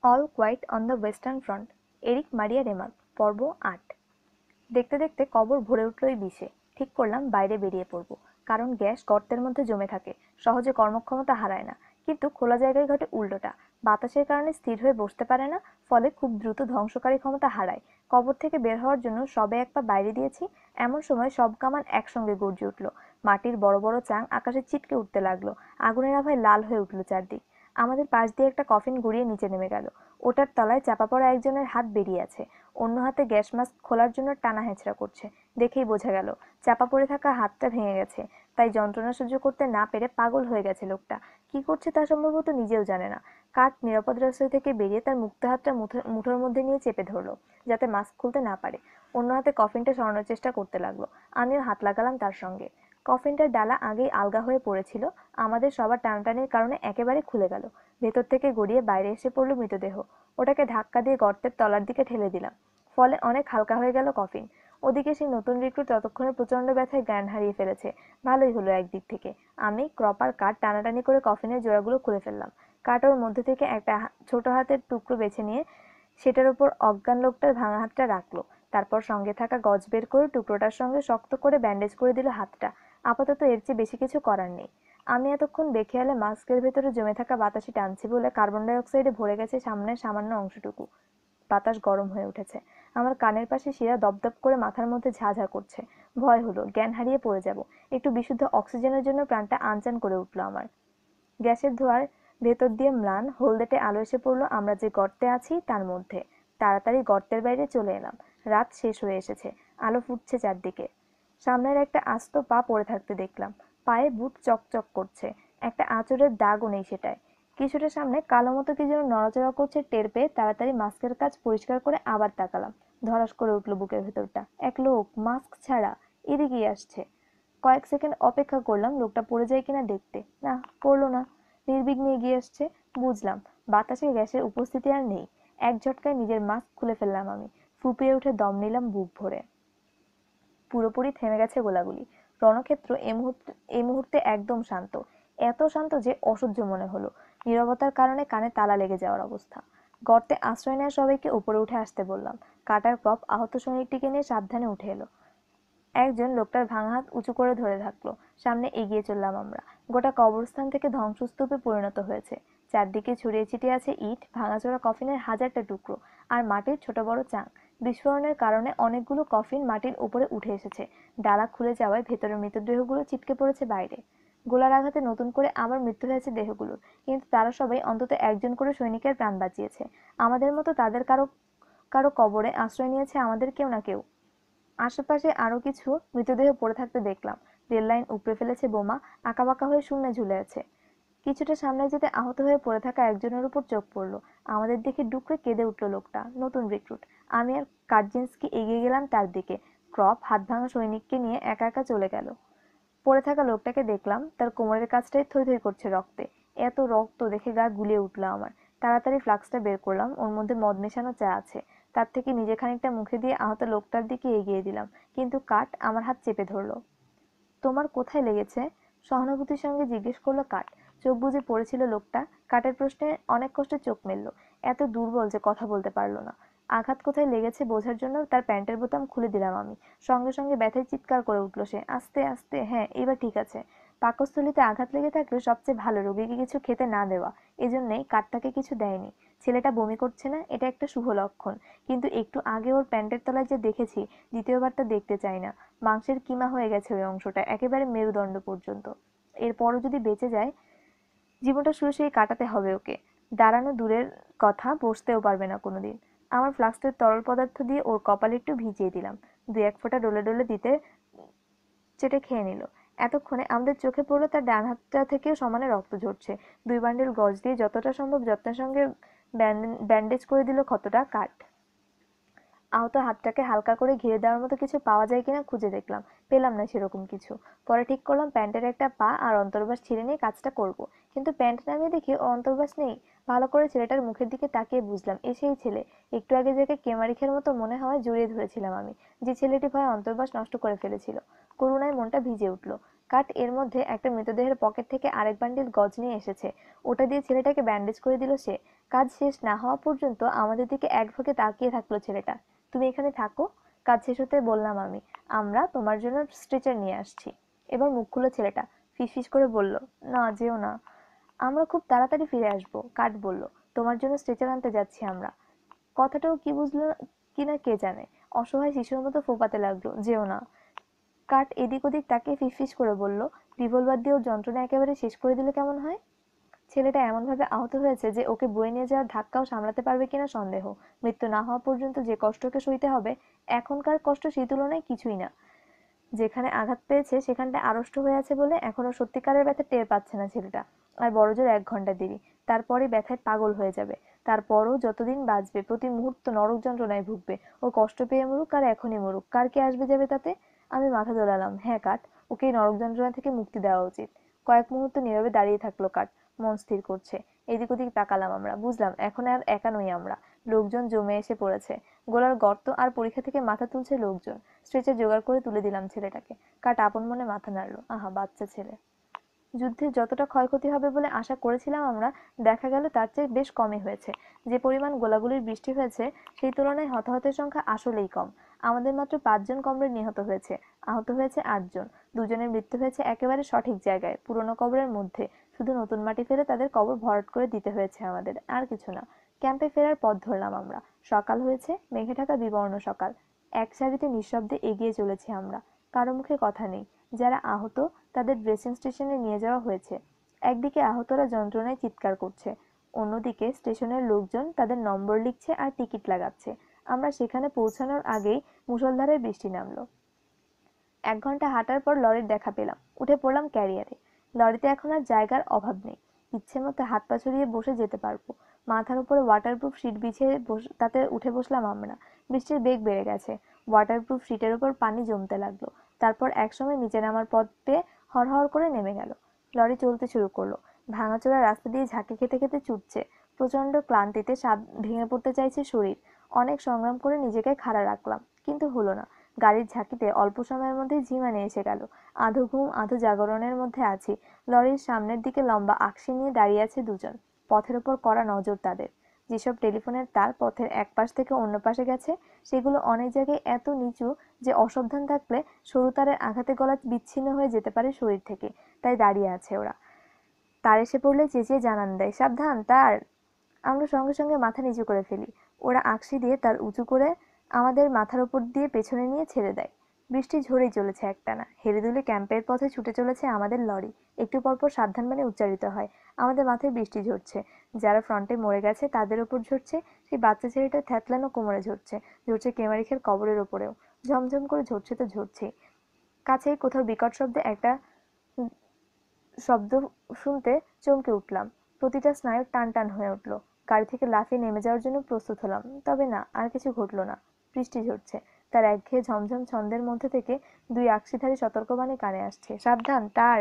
All quiet on the Western Front, Erich Maria Remarque, পর্ব ৮। দেখতে দেখতে কবর ভরে উঠল এই বিষে। ঠিক করলাম বাইরে বেরিয়ে পড়ব, কারণ গ্যাস গর্তের মধ্যে জমে থাকে, সহজে কর্মক্ষমতা হারায় না। কিন্তু খোলা জায়গায় ঘটে উল্টোটা, বাতাসের কারণে স্থির হয়ে বসতে পারে না, ফলে খুব দ্রুত ধ্বংসকারী ক্ষমতা হারায়। কবর থেকে বের হওয়ার জন্য সবে এক পা বাইরে দিয়েছি, এমন সময় সব কামান একসঙ্গে গর্জে উঠল। মাটির বড় বড় চাং আকাশে ছিটকে উঠতে লাগলো, আগুনের আভায় লাল হয়ে উঠল চারদিক। আমাদের পাশ দিয়ে একটা কফিন গড়িয়ে নিচে নেমে গেল। ওটার তলায় চাপা পড়া একজনের হাত বেরিয়ে আছে, অন্য হাতে গ্যাস মাস্ক খোলার জন্য টানা হেঁচড়া করছে। দেখেই বোঝা গেল চাপা পড়ে থাকা হাতটা ভেঙে গেছে, তাই যন্ত্রণা সহ্য করতে না পেরে পাগল হয়ে গেছে লোকটা। কি করছে তা সম্ভবত নিজেও জানে না। কাঠ নিরাপদ রাস্তা থেকে বেরিয়ে তার মুক্ত হাতটা মুঠোর মধ্যে নিয়ে চেপে ধরলো, যাতে মাস্ক খুলতে না পারে। অন্য হাতে কফিনটা সরানোর চেষ্টা করতে লাগলো, আমিও হাত লাগালাম তার সঙ্গে। কফিনটার ডালা আগেই আলগা হয়ে পড়েছিল, আমাদের সবার টানাটানির কারণে একেবারে খুলে গেল। ভেতর থেকে গড়িয়ে বাইরে এসে পড়ল মৃতদেহ। ওটাকে ধাক্কা দিয়ে গর্তের তলার দিকে ঠেলে দিলাম, ফলে অনেক হালকা হয়ে গেল কফিন। ওদিকে সেই নতুন রিক্রুট ততক্ষণে প্রচন্ড ব্যথায় জ্ঞান হারিয়ে ফেলেছে। ভালোই হলো একদিক থেকে। আমি ক্রপার কাঠ টানাটানি করে কফিনের জোড়াগুলো খুলে ফেললাম। কাঠ ওর মধ্যে থেকে একটা ছোট হাতের টুকরো বেছে নিয়ে সেটার উপর অজ্ঞান লোকটার ভাঙা হাতটা রাখলো। তারপর সঙ্গে থাকা গজ বের করে টুকরোটার সঙ্গে শক্ত করে ব্যান্ডেজ করে দিল হাতটা। আপাতত এর চেয়ে বেশি কিছু করার নেই। আমি এতক্ষণ বেখেয়ালে মাস্কের ভেতরে জমে থাকা বাতাসে টানছি বলে কার্বন ডাই অক্সাইডে ভরে গেছে সামনের সামান্য অংশটুকু। বাতাস গরম হয়ে উঠেছে। আমার কানের পাশে শিরা দপদপ করে মাথার মধ্যে ঝাঝা করছে। ভয় হলো জ্ঞান হারিয়ে পড়ে যাব। একটু বিশুদ্ধ অক্সিজেনের জন্য প্রাণটা আনচান করে উঠল আমার। গ্যাসের ধোঁয়ার ভেতর দিয়ে ম্লান হলদেটে আলো এসে পড়ল আমরা যে গর্তে আছি তার মধ্যে। তাড়াতাড়ি গর্তের বাইরে চলে এলাম। রাত শেষ হয়ে এসেছে, আলো ফুটছে চারদিকে। সামনের একটা আস্ত পা পড়ে থাকতে দেখলাম। পায়ে বুট চকচক করছে, একটা আঁচড়ের দাগও নেই সেটায়। কিছুটা সামনে কালো মতো কি যেন নড়াচড়া করছে টের পেয়ে তাড়াতাড়ি মাস্কের কাজ পরিষ্কার করে আবার তাকালাম। ধরাস করে উঠল বুকের ভেতরটা। এক লোক মাস্ক ছাড়া এদিকেই আসছে। কয়েক সেকেন্ড অপেক্ষা করলাম লোকটা পড়ে যায় কিনা দেখতে, না পড়লো না। নির্বিঘ্নে এগিয়ে আসছে। বুঝলাম বাতাসে গ্যাসের উপস্থিতি আর নেই। এক ঝটকায় নিজের মাস্ক খুলে ফেললাম আমি। ফুপিয়ে উঠে দম নিলাম বুক ভরে। পুরোপুরি থেমে গেছে গোলাগুলি। রণক্ষেত্র এই মুহূর্তে একদম শান্ত। এত শান্ত যে অসহ্য মনে হলো। নীরবতার কারণে কানে তালা লেগে যাওয়ার অবস্থা। গর্তে আশ্রয় নেওয়া সবাইকে উপরে উঠে আসতে বললাম। কাটার ক্রপ আহত সৈনিকটিকে নিয়ে সাবধানে উঠে এলো। একজন লোকটার ভাঙা হাত উঁচু করে ধরে থাকলো। সামনে এগিয়ে চললাম আমরা। গোটা কবরস্থান থেকে ধ্বংসস্তূপে পরিণত হয়েছে। চারদিকে ছড়িয়ে ছিটিয়ে আছে ইট, ভাঙাচোরা কফিনের হাজারটা টুকরো, আর মাটির ছোট বড় চাং। বিস্ফোরণের কারণে অনেকগুলো কফিন মাটির উপরে উঠে এসেছে। ডালা খুলে যাওয়ায় ভেতরের মৃতদেহগুলো ছিটকে পড়েছে বাইরে। গোলার আঘাতে নতুন করে আবার মৃত্যু হয়েছে দেহগুলোর, কিন্তু তারা সবাই অন্তত একজন করে সৈনিকের প্রাণ বাঁচিয়েছে। আমাদের মতো তাদের কারো কারো কবরে আশ্রয় নিয়েছে আমাদের কেউ না কেউ। আশেপাশে আরো কিছু মৃতদেহ পড়ে থাকতে দেখলাম। রেল লাইন উপড়ে ফেলেছে বোমা, আঁকাবাঁকা হয়ে শূন্যে ঝুলে আছে। কিছুটা সামনে যেতে আহত হয়ে পড়ে থাকা একজনের উপর চোখ পড়লো। আমাদের দেখে ডুকরে কেঁদে উঠল লোকটা, নতুন রিক্রুট। আমি আর কার্জিনস্কি এগিয়ে গেলাম তার দিকে। ক্রপ হাত ভাঙা সৈনিককে নিয়ে একা একা চলে গেল। পড়ে থাকা লোকটাকে দেখলাম, তার কোমরের কাছটায় থই থই করছে রক্তে। এত রক্ত দেখে গা গুলিয়ে উঠল আমার। তাড়াতাড়ি ফ্লাক্সটা বের করলাম, ওর মধ্যে মদ মেশানো চা আছে। তার থেকে নিজে খানিকটা মুখে দিয়ে আহত লোকটার দিকে এগিয়ে দিলাম, কিন্তু কাঠ আমার হাত চেপে ধরলো। তোমার কোথায় লেগেছে? সহানুভূতির সঙ্গে জিজ্ঞেস করলো কাঠ। চোখ বুজে পড়েছিল লোকটা। কাঠের প্রশ্নে অনেক কষ্টে চোখ মেলল। এত দুর্বল যে কথা বলতে পারলো না। আঘাত কোথায় লেগেছে বোঝার জন্য তার প্যান্টের বোতাম খুলে দিলাম আমি। সঙ্গে সঙ্গে ব্যথায় চিৎকার করে উঠল সে, আস্তে আস্তে, হ্যাঁ এবার ঠিক আছে। পাকস্থলীতে আঘাত লেগে থাকলে সবচেয়ে ভালো রোগীকে কিছু খেতে না দেওয়া। এজন্যই কাঠটাকে কিছু দেয়নি। ছেলেটা বমি করছে না, এটা একটা শুভ লক্ষণ। কিন্তু একটু আগে ওর প্যান্টের তলায় যে দেখেছি, দ্বিতীয়বার তা দেখতে চাই না। মাংসের কিমা হয়ে গেছে ওই অংশটা, একেবারে মেরুদণ্ড পর্যন্ত। এরপরও যদি বেঁচে যায়, জীবনটা শুয়ে শুয়ে কাটাতে হবে ওকে। দাঁড়ানো দূরের কথা, বসতেও পারবে না কোনোদিন। আমার ফ্লাস্কের তরল পদার্থ দিয়ে ওর কপালে একটু ভিজিয়ে দিলাম। দু এক ফোঁটা ডলে ডলে দিতে চেটে খেয়ে নিল। এতক্ষণে আমাদের চোখে পড়লো তার ডান হাতটা থেকেও সমানে রক্ত ঝরছে। 2 বান্ডিল গজ দিয়ে যতটা সম্ভব যত্নের সঙ্গে ব্যান্ডেজ করে দিল ক্ষতটা কাট। আহত হাতটাকে হালকা করে ঘিরে দেওয়ার মতো কিছু পাওয়া যায় কিনা খুঁজে দেখলাম, পেলাম না সেরকম কিছু। পরে ঠিক করলাম প্যান্টের একটা পা আর অন্তর্বাস ছিঁড়ে নিয়ে কাজটা করব। কিন্তু প্যান্ট নামিয়ে দেখি ও অন্তর্বাস নেই। ভালো করে ছেলেটার মুখের দিকে তাকিয়ে বুঝলাম এ সেই ছেলে। একটু আগে যাকে কেমারিখের মতো মনে হয় জড়িয়ে ধরেছিলাম আমি, যে ছেলেটি ভয়ে অন্তর্বাস নষ্ট করে ফেলেছিল। করুণায় মনটা ভিজে উঠল। কাট এর মধ্যে একটা মৃতদেহের পকেট থেকে আরেক বান্ডিল গজ নিয়ে এসেছে, ওটা দিয়ে ছেলেটাকে ব্যান্ডেজ করে দিল সে। কাজ শেষ না হওয়া পর্যন্ত আমাদের দিকে একভাবে তাকিয়ে থাকলো ছেলেটা। তুমি এখানে থাকো, কাজ শেষ হতে বললাম আমি, আমরা তোমার জন্য স্ট্রেচার নিয়ে আসছি। এবার মুখ খুলে ছেলেটা ফিসফিস করে বলল, না যেও না, আমরা খুব তাড়াতাড়ি ফিরে আসবো। কাট বলল, তোমার জন্য স্ট্রেচার আনতে যাচ্ছি আমরা। কথাটাও কি বুঝলো কিনা কে জানে, অসহায় শিশুর মতো ফোঁপাতে লাগলো, যেও না। কাট এদিক ওদিক তাকিয়ে ফিসফিস করে বলল, রিভলভার দিয়ে ওর যন্ত্রণা একেবারে শেষ করে দিলে কেমন হয়? ছেলেটা এমনভাবে আহত হয়েছে যে ওকে বয়ে নিয়ে যাওয়ার ধাক্কাও সামলাতে পারবে কিনা সন্দেহ। মৃত্যু না হওয়া পর্যন্ত যে কষ্টকে সইতে হবে, এখনকার কষ্ট সেই তুলনায় কিছুই না। যেখানে আঘাত পেয়েছে সেখানটা আড়ষ্ট হয়ে আছে বলে এখনো সত্যিকারের ব্যথা টের পাচ্ছে না ছেলেটা। আর বড়জোর 1 ঘন্টা দেরি, তারপরে ব্যথায় পাগল হয়ে যাবে। তারপরও যতদিন বাঁচবে প্রতি মুহূর্ত নরক যন্ত্রণায় ভুগবে। ও কষ্ট পেয়ে মরুক আর এখনই মরুক, কার কে আসবে যাবে তাতে? আমি মাথা দোলালাম, হ্যাঁ কাট, ওকে এই নরক যন্ত্রণা থেকে মুক্তি দেওয়া উচিত। কয়েক মুহূর্ত নীরবে দাঁড়িয়ে থাকলো কাট, মন স্থির করছে। এদিক ওদিক তাকালাম আমরা, বুঝলাম এখন আর একা নই আমরা। লোকজন জমে এসে পড়েছে, গোলার গর্ত আর পরীক্ষা থেকে মাথা তুলছে লোকজন। স্ট্রেচার জোগাড় করে তুলে দিলাম ছেলেটাকে। কাট আপন মনে মাথা নাড়লো, আহা বাচ্চা ছেলে। যুদ্ধে যতটা ক্ষয়ক্ষতি হবে বলে আশা করেছিলাম আমরা, দেখা গেল তার চেয়ে বেশ কমই হয়েছে। যে পরিমাণ গোলাগুলির বৃষ্টি হয়েছে সেই তুলনায় হতাহতের সংখ্যা আসলেই কম। আমাদের মাত্র 5 জন কমরেড নিহত হয়েছে, আহত হয়েছে 8 জন। দুজনের মৃত্যু হয়েছে একেবারে সঠিক জায়গায়, পুরনো কবরের মধ্যে। শুধু নতুন মাটি ফেলে তাদের কবর ভরাট করে দিতে হয়েছে আমাদের, আর কিছু না। ক্যাম্পে ফেরার পথ ধরলাম আমরা। সকাল হয়েছে, মেঘে ঢাকা বিবর্ণ সকাল। এক সারিতে নিঃশব্দে এগিয়ে চলেছি আমরা, কারো মুখে কথা নেই। যারা আহত তাদের ড্রেসিং স্টেশনে নিয়ে যাওয়া হয়েছে। একদিকে আহতরা যন্ত্রণায় চিৎকার করছে, অন্যদিকে স্টেশনের লোকজন তাদের নম্বর লিখছে আর টিকিট লাগাচ্ছে। আমরা সেখানে পৌঁছানোর আগেই মুষলধারে বৃষ্টি নামলো। 1 ঘন্টা হাঁটার পর লরির দেখা পেলাম, উঠে পড়লাম ক্যারিয়ারে। লরিতে এখন আর জায়গার অভাব নেই, ইচ্ছে মতো হাত পা ছড়িয়ে বসে যেতে পারবো। মাথার উপরে ওয়াটারপ্রুফ শিট বিছিয়ে তাতে উঠে বসলাম আমরা। বৃষ্টির বেগ বেড়ে গেছে, ওয়াটারপ্রুফ শিটের উপর পানি জমতে লাগলো। তারপর একসময় নিচে নামার পথ পেয়ে হড়হড় করে নেমে গেল। লরি চলতে শুরু করলো, ভাঙাচোরা রাস্তা দিয়ে ঝাঁকি খেতে খেতে ছুটছে। প্রচন্ড ক্লান্তিতে ভেঙে পড়তে চাইছে শরীর। অনেক সংগ্রাম করে নিজেকে খাড়া রাখলাম, কিন্তু হলো না। গাড়ির ঝাঁকিতে অল্প সময়ের মধ্যেই ঝিমানি এসে গেল। আধো ঘুম আধো জাগরণের মধ্যে আছি। লরির সামনের দিকে লম্বা আকশি নিয়ে দাঁড়িয়ে আছে দুজন, পথের ওপর কড়া নজর তাদের। যেসব টেলিফোনের তার পথের এক পাশ থেকে অন্য পাশে গেছে, সেগুলো অনেক জায়গায় এত নিচু যে অসাবধান থাকলে সরু তারের আঘাতে গলা বিচ্ছিন্ন হয়ে যেতে পারে শরীর থেকে। তাই দাঁড়িয়ে আছে ওরা। তার এসে পড়লে চেঁচিয়ে জানান দেয়, সাবধান তার। আমরা সঙ্গে সঙ্গে মাথা নিচু করে ফেলি। ওরা আকশি দিয়ে তার উঁচু করে আমাদের মাথার ওপর দিয়ে পেছনে নিয়ে ছেড়ে দেয়। বৃষ্টি ঝরেই চলেছে একটানা। হেলে দুলে ক্যাম্পের পথে ছুটে চলেছে আমাদের লরি। একটু পরপর সাবধান মানে উচ্চারিত হয়। আমাদের মাথায় বৃষ্টি ঝরছে, যারা ফ্রন্টে মরে গেছে তাদের ওপর ঝরছে, সেই বাচ্চা ছেলেটার থ্যাতলানো কোমরে ঝরছে, ঝরছে কেমারিখের কবরের ওপরেও। ঝমঝম করে ঝরছে তো ঝরছেই। কাছেই কোথাও বিকট শব্দে একটা শব্দ শুনতে চমকে উঠলাম। প্রতিটা স্নায়ু টান টান হয়ে উঠল। গাড়ি থেকে লাফিয়ে নেমে যাওয়ার জন্য প্রস্তুত হলাম, তবে না, আর কিছু ঘটল না। বৃষ্টি ঝরছে, তার একঘেয়ে ঝমঝম ছন্দের মধ্যে থেকে 2 আকশিধারী সতর্কবাণী কানে আসছে, সাবধান তার।